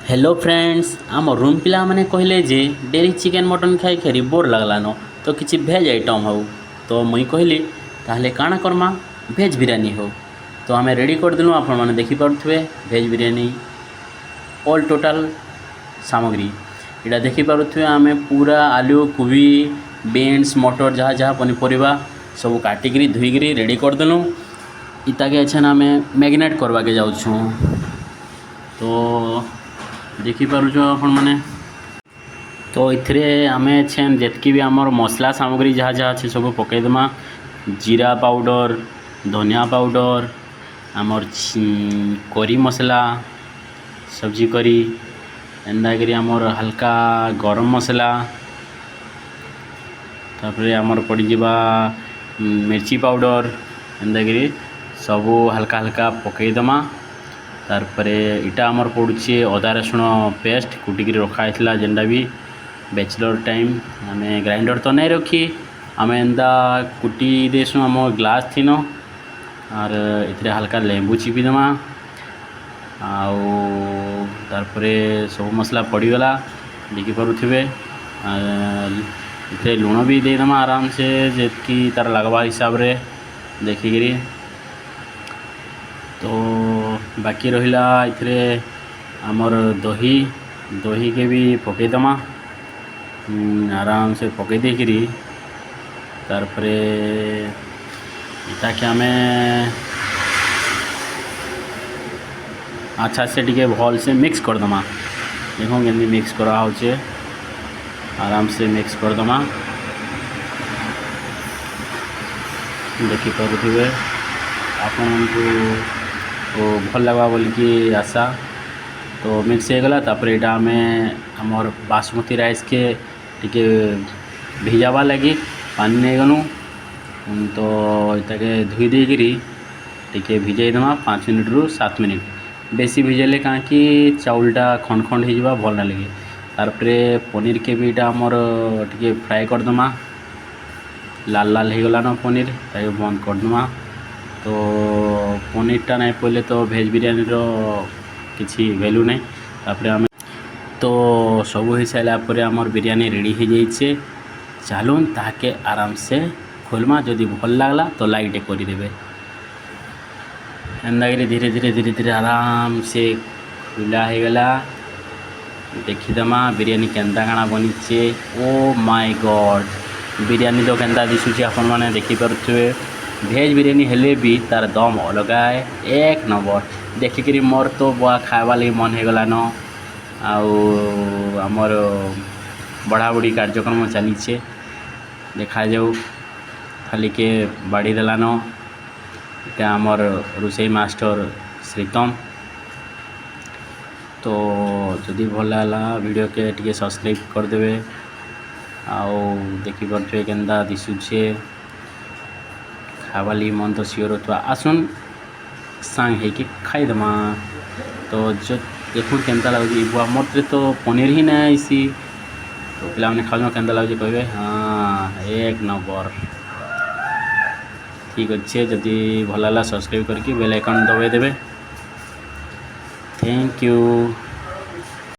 Hello friends आम room पिला माने कहले जे डेली चिकेन मटन खाई खाई बोर लगलान तो किसी भेज आइटम हो तो मुई कहली ताहले काଣା करमा भेज बिरयानी हो तो आम रेडी करदेलु आपण मैंने देखिपे भेज बिरयानी ऑल टोटाल सामग्री इटा देखिपे आम पूरा आलू कोबी बीन्स मटर जहाँ जहाँ पनीपरिया सब काटिकी धोईकी रेडी करदेलु इताके अच्छा आम मैरिनेट करवा के जाऊँ तो देखिपुच आपण मैंने तो ये आम छेन जितकी भी आमर मसला सामग्री जहाँ जहाँ अच्छे सब पकईदमा जीरा पाउडर धनिया पाउडर आमर करी मसला सब्जी करी एंदा करी आमर हल्का गरम मसला तापर आमर पड़ीजा मिर्ची पाउडर एंदा करी सबू हल्का हल्का पकईदमा तारपरे इटा आमर पड़ुचे अदा रसुण पेस्ट कुटिकी रखाई जेनटा भी बैचलर टाइम आम ग्राइंडर तो नहीं रखी आम एंदा कुटी देसु आम ग्लास थीन और इतने हल्का लेंबू चिपीदमा आरपरे सब मसला पड़गला देखिपे इतने लुण भी देदमा आराम से जी तार लगवा हिसाब रे देखिकी तो बाकी रहिला इथरे आमर दही दही के भी पकईदमा आराम से पकई देकरी तारपरे इताके आम अच्छा से टिके भल से मिक्स करदमा देखो केमती मिक्स करा होचे आराम से मिक्स करदमा देखिपे आपन को भल लगवा बोलिकी आशा तो मिक्स हो गला तापर यहाँ आम आमर बासमती राइस के टिके भिजावा लगी पानी नहीं गलु तो इताके धोई देकरी टिके भिजाईदमा 5 मिनट रु 7 मिनट बेसी भिजेले कहीं चाउलटा खंड खंड हो भल ना लगे तारपरे पनीर के भी इटा आमर टिके फ्राए करदमा लाल लाल हो गलान पनीर ताके बंद करदमा तो पनीरटा नहीं पड़े तो भेज बिरयानी किसी वैल्यू नहीं तापर आम तो सब हो सारापर आमर बिरयानी रेडी हो जाइए चलून ताके आराम से खोलमा जदि भल लगला तो लाइक करदे एंदा धीरे धीरे धीरे धीरे आराम से खुला हो गला देखीदमा बिरयानी केन्दा काଣା बनीचे ओ माय गॉड बिरयानी तो केन्दा दिशुचे आपण मैंने देखिपे भेज बिरयानी हेले भी तार दम अलग है एक नंबर देखिकी मोर तो बुआ खावा लगी मन हो गलान आमर बढ़ा बढ़ी कार्यक्रम चलीचे देखा जाऊ खाली के बाड़ी देलान इटा आमर रोसई मास्टर श्रीतम तो जदि भल लगा वीडियो के टिके सब्सक्राइब करदे आउ देखिपे केन्दा दिशुचे खावाली मन तो सियोर तो आसुन सांग है कि खाईदमा तो जो देखो केन्ता लगे बुआ मोटे तो पनीर ही नहीं आईसी तो पे खाऊ केन्ता लगे कहे हाँ एक नंबर ठीक अच्छे जदि भल लगा सब्सक्राइब करके बेल आइकन दबाई देवे थैंक यू।